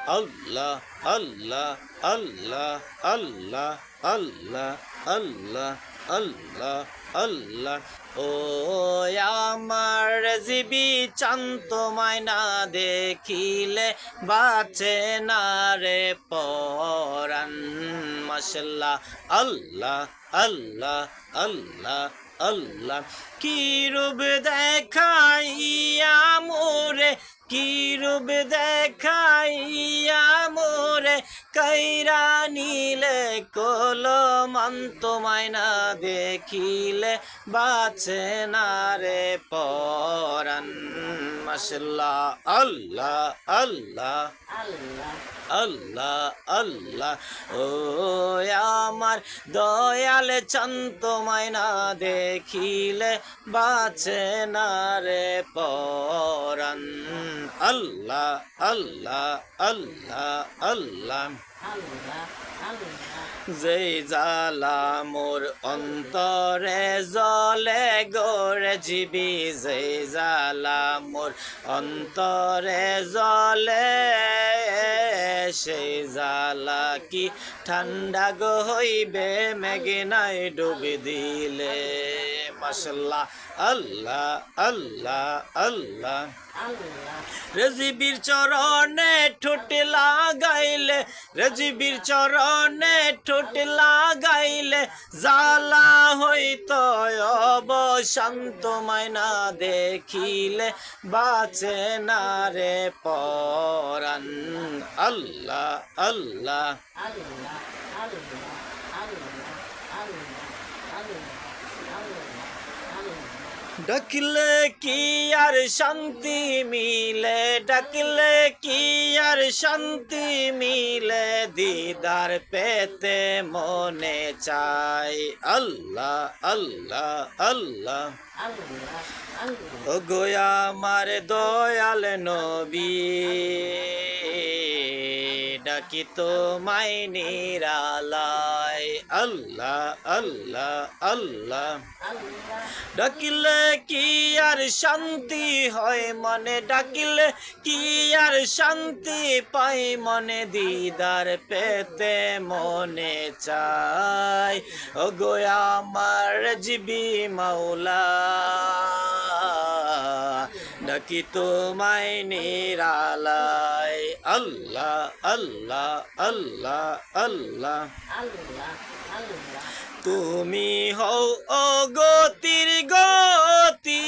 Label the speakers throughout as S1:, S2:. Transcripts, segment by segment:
S1: আল্লাহ আল্লাহ আল্লাহ আল্লাহ আল্লাহ আল্লাহ আল্লাহ আল্লাহ ও আমার GB chant মায়না দেখিলে বাঁচে না রে পরাণ মাশাল্লাহ আল্লাহ আল্লাহ আল্লাহ আল্লাহ কি রূপ দেখাইয়া মোরে কি রূপ দেখাইয়া মোরে কাইরা নিলে কলমন্ত মায়না দেখিলে বাঁচে না রে পরাণ মাশাল্লাহ আল্লাহ আল্লাহ আল্লাহ আল্লাহ ও আমার দয়াল চান্ত মায়না দেখিলে বাঁচে না রে পরাণ আল্লাহ আল্লাহ আল্লাহ আল্লাহ যেই জালা মোর অন্তরে জলে গোরে জিবি যেই জালা মোর অন্তরে জলে সেই জালা কি ঠান্ডা গো হইবে মেঘনায় ডুবি দিলে মাশাল্লাহ আল্লাহ আল্লাহ আল্লাহ রেজিবির চরণে ঠোঁট লাগাইলে রেজিবির চরণে ঠোঁট লাগাইলে জালা হইতো অবশান্ত মায়না দেখিলে বাঁচে না রে পরাণ আল্লাহ আল্লাহ ডাকলে কি আর শান্তি মিলে ডাকলে কি আর শান্তি মিলে দিদার পেতে মনে চাই আল্লাহ আল্লাহ আল্লাহ ও গো আমার দয়াল নবী ডাকি তোমায় নিরালায় আল্লাহ আল্লাহ আল্লাহ ডাকিলে কি আর শান্তি হয় মনে ডাকিলে কি আর শান্তি পাই মনে দিদার পেতে মনে চাই ও গো আমার জিবি মাওলা ডাকি তোমায় নিরালায় আল্লাহ আল্লাহ আল্লাহ আল্লাহ তুমি হও ও গতির গতি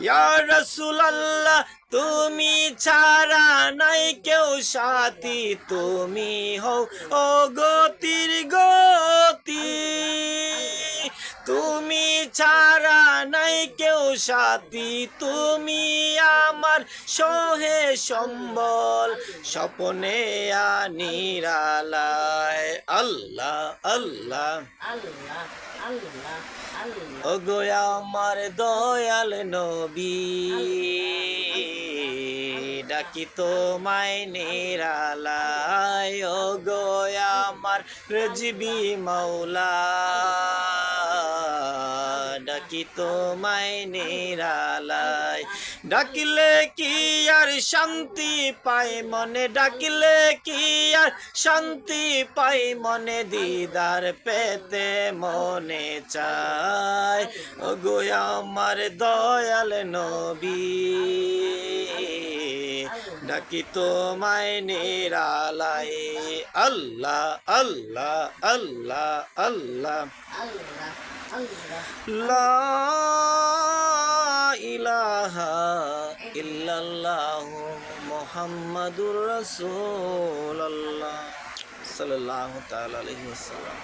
S1: ইয়া রাসূলুল্লাহ তুমি ছাড়া নাই কেউ সাথী তুমি হও ও গতির গতি তুমি ছাড়া নাই কেউ সাথী তুমি আমার সহে সম্বল স্বপ্নে নিরালায় আল্লাহ আল্লাহ ও গো আমার দয়াল নবী ডাকি তোমায় নিরালায় ও গো আমার রেজিবি মাওলা ডাকি তোমায় নিরালায় ডাকিলে কি আর শান্তি পাই মনে ডাকিলে কি আর শান্তি পাই মনে দিদার পেতে মনে চায় ও গো আমার দয়াল নবী ডাকি তোমায় নিরালায় আল্লাহ আল্লাহ আল্লাহ আল্লাহ লা ইলাহা ইল্লাল্লাহ মুহাম্মাদুর রাসূলুল্লাহ সাল্লাল্লাহু তাআলা আলাইহি ওয়াসাল্লাম।